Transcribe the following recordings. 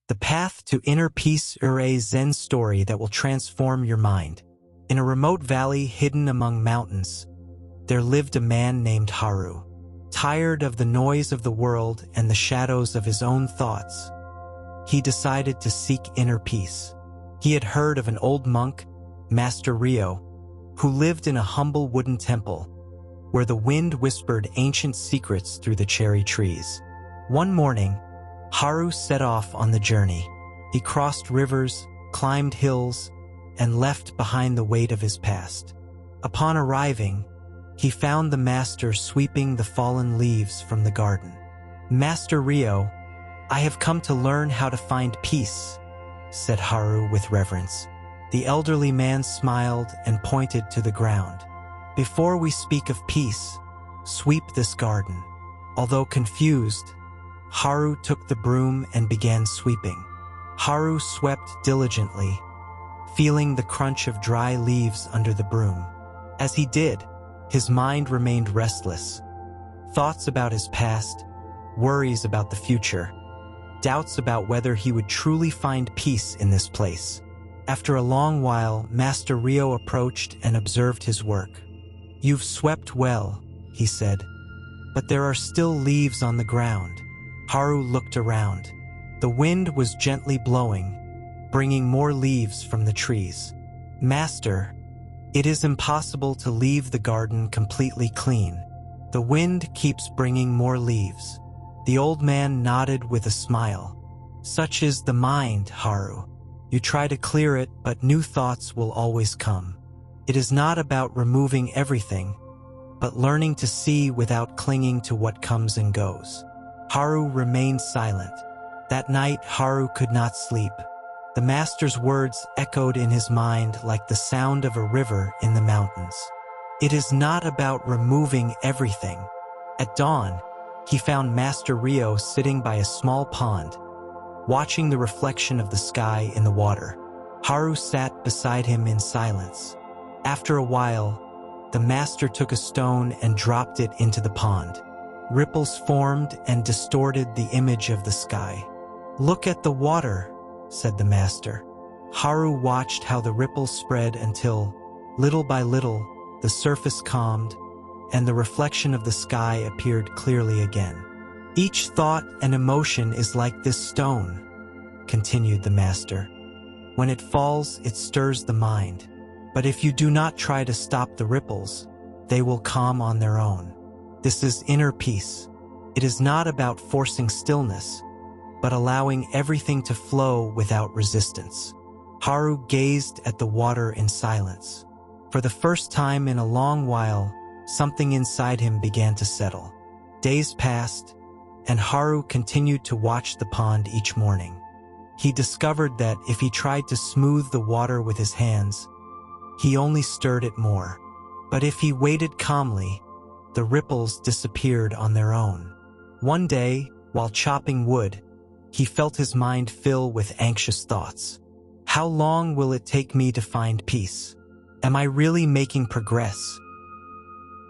The Path to Inner Peace, a Zen story that will transform your mind. In a remote valley hidden among mountains, there lived a man named Haru. Tired of the noise of the world and the shadows of his own thoughts, he decided to seek inner peace. He had heard of an old monk, Master Ryo, who lived in a humble wooden temple where the wind whispered ancient secrets through the cherry trees. One morning, Haru set off on the journey. He crossed rivers, climbed hills, and left behind the weight of his past. Upon arriving, he found the master sweeping the fallen leaves from the garden. "Master Ryo, I have come to learn how to find peace," said Haru with reverence. The elderly man smiled and pointed to the ground. "Before we speak of peace, sweep this garden." Although confused, Haru took the broom and began sweeping. Haru swept diligently, feeling the crunch of dry leaves under the broom. As he did, his mind remained restless. Thoughts about his past, worries about the future, doubts about whether he would truly find peace in this place. After a long while, Master Ryo approached and observed his work. "You've swept well," he said, "but there are still leaves on the ground." Haru looked around. The wind was gently blowing, bringing more leaves from the trees. "Master, it is impossible to leave the garden completely clean. The wind keeps bringing more leaves." The old man nodded with a smile. "Such is the mind, Haru. You try to clear it, but new thoughts will always come. It is not about removing everything, but learning to see without clinging to what comes and goes." Haru remained silent. That night, Haru could not sleep. The master's words echoed in his mind like the sound of a river in the mountains. It is not about removing everything. At dawn, he found Master Ryo sitting by a small pond, watching the reflection of the sky in the water. Haru sat beside him in silence. After a while, the master took a stone and dropped it into the pond. Ripples formed and distorted the image of the sky. "Look at the water," said the master. Haru watched how the ripples spread until, little by little, the surface calmed and the reflection of the sky appeared clearly again. "Each thought and emotion is like this stone," continued the master. "When it falls, it stirs the mind. But if you do not try to stop the ripples, they will calm on their own. This is inner peace. It is not about forcing stillness, but allowing everything to flow without resistance." Haru gazed at the water in silence. For the first time in a long while, something inside him began to settle. Days passed, and Haru continued to watch the pond each morning. He discovered that if he tried to smooth the water with his hands, he only stirred it more. But if he waited calmly, the ripples disappeared on their own. One day, while chopping wood, he felt his mind fill with anxious thoughts. How long will it take me to find peace? Am I really making progress?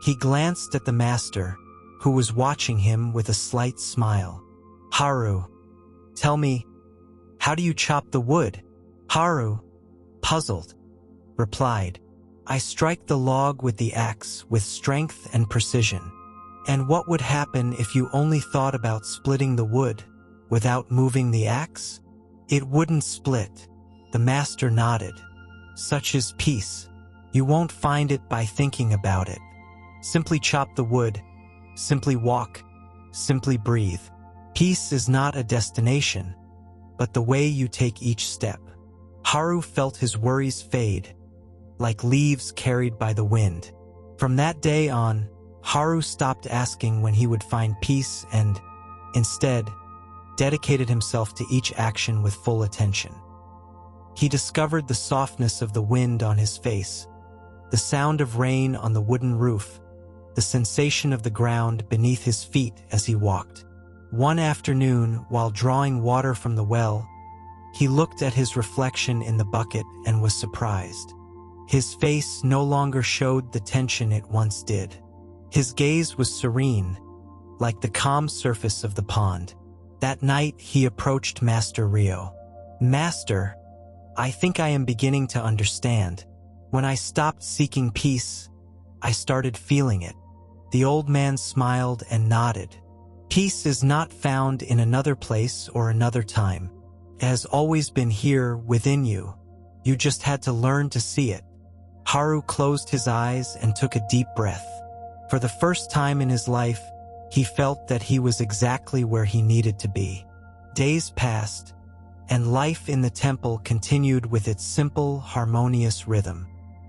He glanced at the master, who was watching him with a slight smile. "Haru, tell me, how do you chop the wood?" Haru, puzzled, replied, "I strike the log with the axe with strength and precision." "And what would happen if you only thought about splitting the wood without moving the axe?" "It wouldn't split." The master nodded. "Such is peace. You won't find it by thinking about it. Simply chop the wood, simply walk, simply breathe. Peace is not a destination, but the way you take each step." Haru felt his worries fade, like leaves carried by the wind. From that day on, Haru stopped asking when he would find peace and, instead, dedicated himself to each action with full attention. He discovered the softness of the wind on his face, the sound of rain on the wooden roof, the sensation of the ground beneath his feet as he walked. One afternoon, while drawing water from the well, he looked at his reflection in the bucket and was surprised. His face no longer showed the tension it once did. His gaze was serene, like the calm surface of the pond. That night, he approached Master Rio. "Master, I think I am beginning to understand. When I stopped seeking peace, I started feeling it." The old man smiled and nodded. "Peace is not found in another place or another time. It has always been here within you. You just had to learn to see it." Haru closed his eyes and took a deep breath. For the first time in his life, he felt that he was exactly where he needed to be. Days passed, and life in the temple continued with its simple, harmonious rhythm.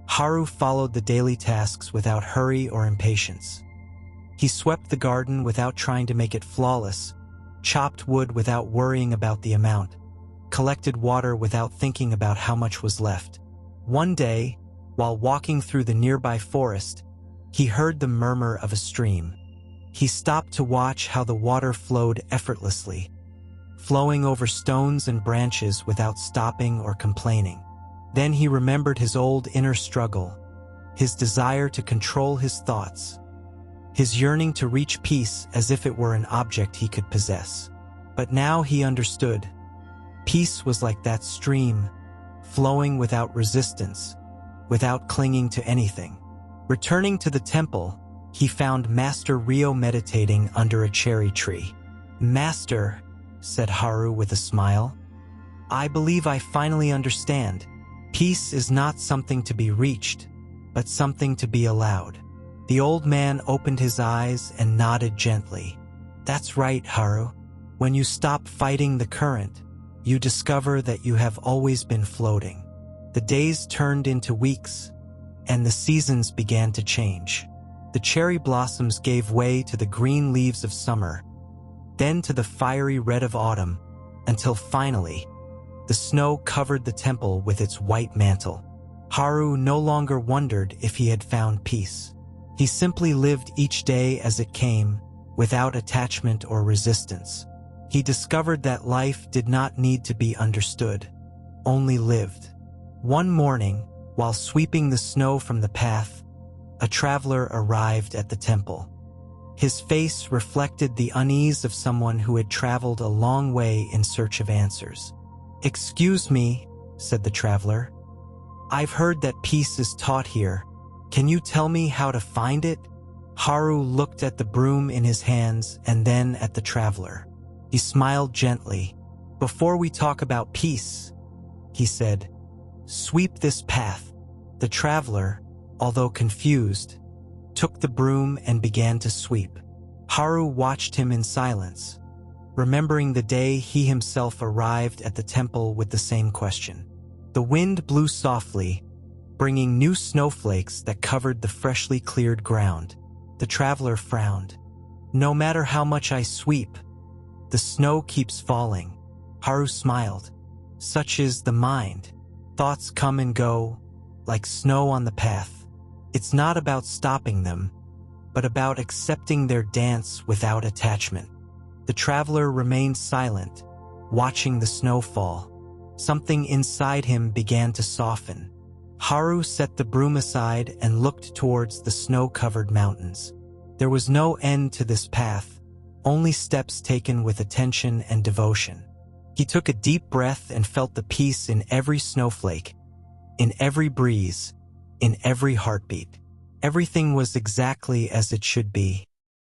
Haru followed the daily tasks without hurry or impatience. He swept the garden without trying to make it flawless, chopped wood without worrying about the amount, collected water without thinking about how much was left. One day, while walking through the nearby forest, he heard the murmur of a stream. He stopped to watch how the water flowed effortlessly, flowing over stones and branches without stopping or complaining. Then he remembered his old inner struggle, his desire to control his thoughts, his yearning to reach peace as if it were an object he could possess. But now he understood. Peace was like that stream, flowing without resistance, without clinging to anything. Returning to the temple, he found Master Rio meditating under a cherry tree. "Master," said Haru with a smile, "I believe I finally understand. Peace is not something to be reached, but something to be allowed." The old man opened his eyes and nodded gently. "That's right, Haru. When you stop fighting the current, you discover that you have always been floating." The days turned into weeks, and the seasons began to change. The cherry blossoms gave way to the green leaves of summer, then to the fiery red of autumn, until finally, the snow covered the temple with its white mantle. Haru no longer wondered if he had found peace. He simply lived each day as it came, without attachment or resistance. He discovered that life did not need to be understood, only lived. One morning, while sweeping the snow from the path, a traveler arrived at the temple. His face reflected the unease of someone who had traveled a long way in search of answers. "Excuse me," said the traveler. "I've heard that peace is taught here. Can you tell me how to find it?" Haru looked at the broom in his hands and then at the traveler. He smiled gently. "Before we talk about peace," he said, "sweep this path." The traveler, although confused, took the broom and began to sweep. Haru watched him in silence, remembering the day he himself arrived at the temple with the same question. The wind blew softly, bringing new snowflakes that covered the freshly cleared ground. The traveler frowned. "No matter how much I sweep, the snow keeps falling." Haru smiled. "Such is the mind. Thoughts come and go, like snow on the path. It's not about stopping them, but about accepting their dance without attachment." The traveler remained silent, watching the snow fall. Something inside him began to soften. Haru set the broom aside and looked towards the snow-covered mountains. There was no end to this path, only steps taken with attention and devotion. He took a deep breath and felt the peace in every snowflake, in every breeze, in every heartbeat. Everything was exactly as it should be.